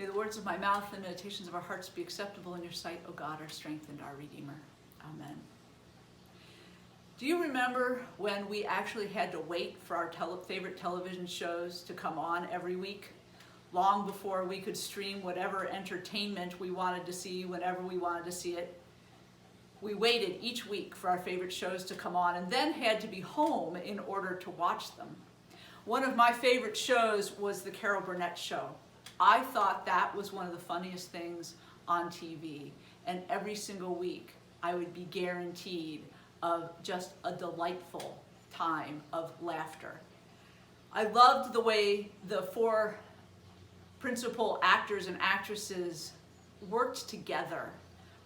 May the words of my mouth and the meditations of our hearts be acceptable in your sight, O God, our strength and our Redeemer. Amen. Do you remember when we actually had to wait for our favorite television shows to come on every week? Long before we could stream whatever entertainment we wanted to see whenever we wanted to see it. We waited each week for our favorite shows to come on and then had to be home in order to watch them. One of my favorite shows was the Carol Burnett Show. I thought that was one of the funniest things on TV, and every single week I would be guaranteed of just a delightful time of laughter. I loved the way the four principal actors and actresses worked together,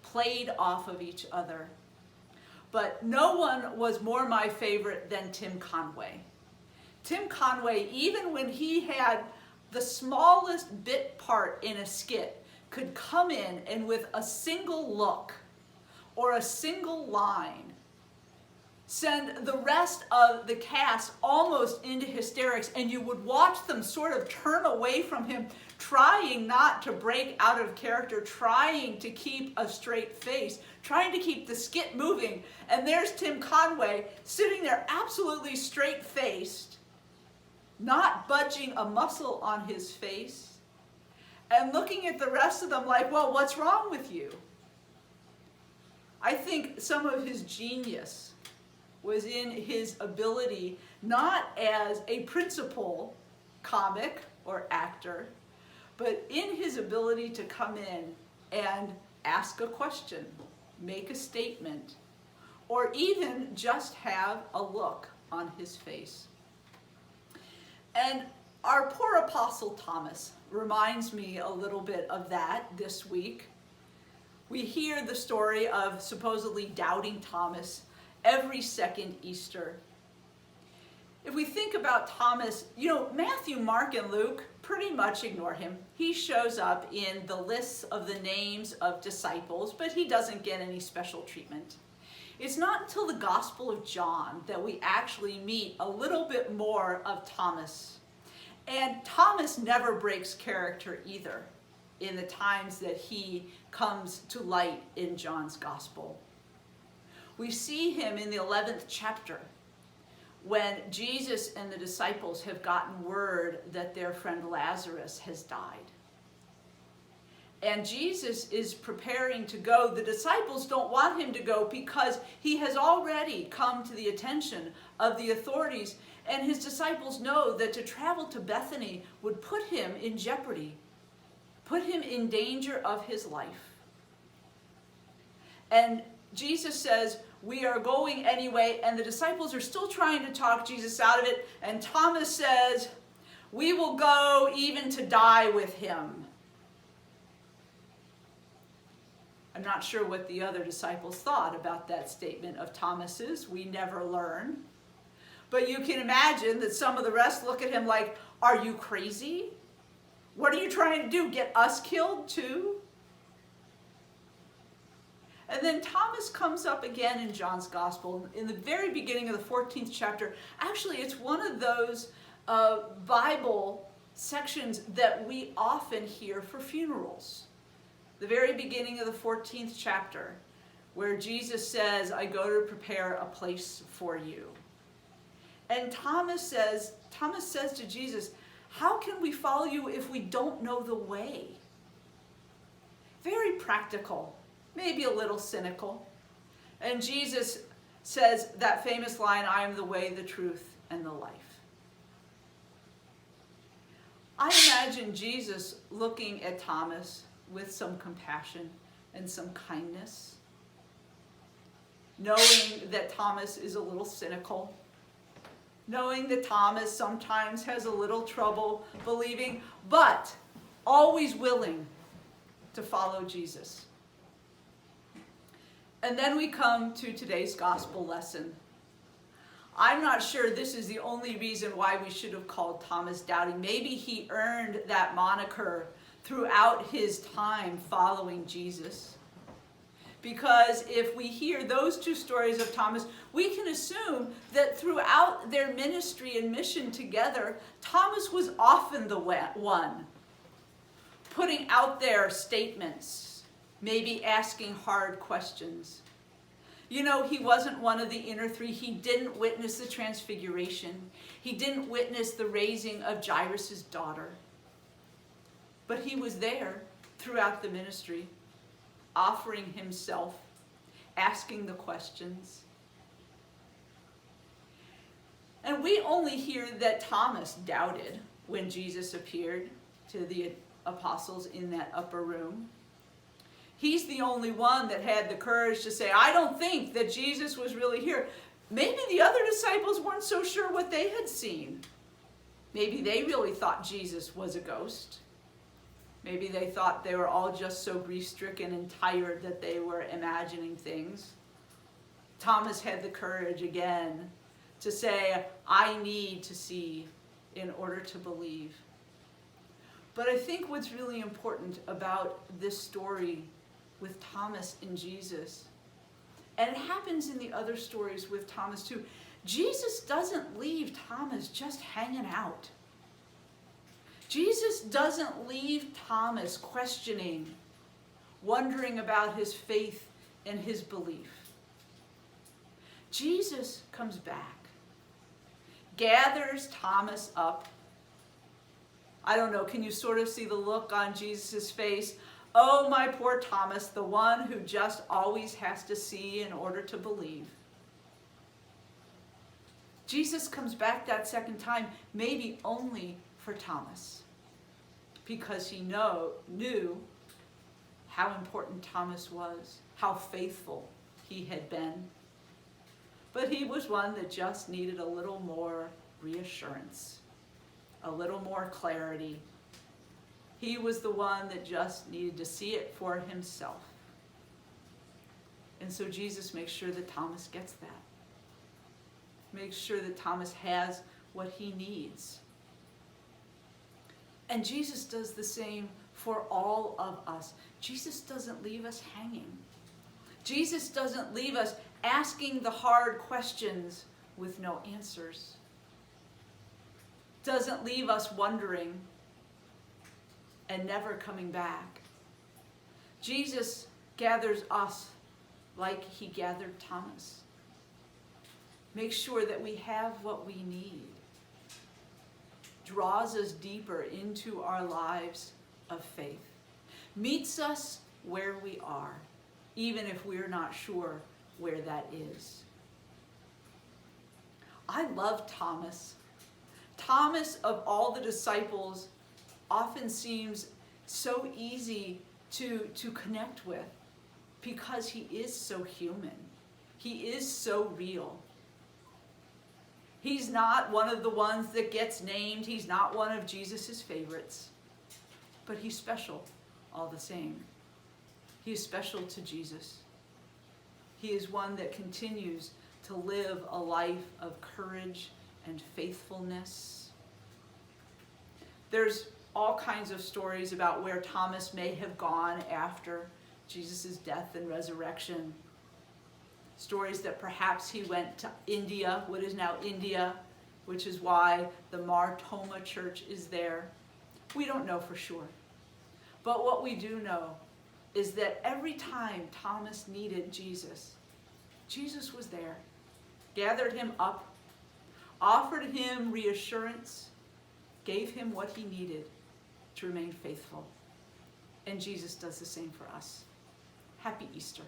played off of each other. But no one was more my favorite than Tim Conway. Tim Conway, even when he had the smallest bit part in a skit, could come in and with a single look or a single line send the rest of the cast almost into hysterics, and you would watch them sort of turn away from him, trying not to break out of character, trying to keep a straight face, trying to keep the skit moving. And there's Tim Conway sitting there absolutely straight-faced, not budging a muscle on his face, and looking at the rest of them like, well, what's wrong with you? I think some of his genius was in his ability, not as a principal comic or actor, but in his ability to come in and ask a question, make a statement, or even just have a look on his face. And our poor Apostle Thomas reminds me a little bit of that this week. We hear the story of supposedly doubting Thomas every second Easter. If we think about Thomas, Matthew, Mark, and Luke pretty much ignore him. He shows up in the lists of the names of disciples, but he doesn't get any special treatment. It's not until the Gospel of John that we actually meet a little bit more of Thomas. And Thomas never breaks character either in the times that he comes to light in John's Gospel. We see him in the 11th chapter when Jesus and the disciples have gotten word that their friend Lazarus has died. And Jesus is preparing to go. The disciples don't want him to go because he has already come to the attention of the authorities, and his disciples know that to travel to Bethany would put him in jeopardy, put him in danger of his life. And Jesus says, we are going anyway, and the disciples are still trying to talk Jesus out of it, and Thomas says, we will go even to die with him. I'm not sure what the other disciples thought about that statement of Thomas's. We never learn. But you can imagine that some of the rest look at him like, are you crazy? What are you trying to do? Get us killed too? And then Thomas comes up again in John's Gospel in the very beginning of the 14th chapter. Actually, it's one of those Bible sections that we often hear for funerals. The very beginning of the 14th chapter, where Jesus says, I go to prepare a place for you. And Thomas says to Jesus, how can we follow you if we don't know the way? Very practical. Maybe a little cynical. And Jesus says that famous line, I am the way, the truth, and the life. I imagine Jesus looking at Thomas with some compassion and some kindness, knowing that Thomas is a little cynical, knowing that Thomas sometimes has a little trouble believing, but always willing to follow Jesus. And then we come to today's gospel lesson. I'm not sure this is the only reason why we should have called Thomas doubting. Maybe he earned that moniker throughout his time following Jesus. Because if we hear those two stories of Thomas, we can assume that throughout their ministry and mission together, Thomas was often the one putting out there statements, maybe asking hard questions. You know, he wasn't one of the inner three. He didn't witness the transfiguration. He didn't witness the raising of Jairus' daughter. But he was there throughout the ministry, offering himself, asking the questions. And we only hear that Thomas doubted when Jesus appeared to the apostles in that upper room. He's the only one that had the courage to say, I don't think that Jesus was really here. Maybe the other disciples weren't so sure what they had seen. Maybe they really thought Jesus was a ghost. Maybe they thought they were all just so grief-stricken and tired that they were imagining things. Thomas had the courage again to say, I need to see in order to believe. But I think what's really important about this story with Thomas and Jesus, and it happens in the other stories with Thomas too, Jesus doesn't leave Thomas just hanging out. Jesus doesn't leave Thomas questioning, wondering about his faith and his belief. Jesus comes back, gathers Thomas up. I don't know, can you sort of see the look on Jesus' face? Oh, my poor Thomas, the one who just always has to see in order to believe. Jesus comes back that second time, maybe only for Thomas, because he knew how important Thomas was, how faithful he had been. But he was one that just needed a little more reassurance, a little more clarity. He was the one that just needed to see it for himself. And so Jesus makes sure that Thomas gets that. Makes sure that Thomas has what he needs. And Jesus does the same for all of us. Jesus doesn't leave us hanging. Jesus doesn't leave us asking the hard questions with no answers. Doesn't leave us wondering and never coming back. Jesus gathers us like he gathered Thomas. Makes sure that we have what we need. Draws us deeper into our lives of faith. Meets us where we are, even if we're not sure where that is. I love Thomas. Thomas, of all the disciples, often seems so easy to connect with because he is so human. He is so real. He's not one of the ones that gets named. He's not one of Jesus's favorites. But he's special all the same. He is special to Jesus. He is one that continues to live a life of courage and faithfulness. There's all kinds of stories about where Thomas may have gone after Jesus' death and resurrection. Stories that perhaps he went to India, what is now India, which is why the Mar Thoma church is there. We don't know for sure. But what we do know is that every time Thomas needed Jesus, Jesus was there, gathered him up, offered him reassurance, gave him what he needed to remain faithful. And Jesus does the same for us. Happy Easter.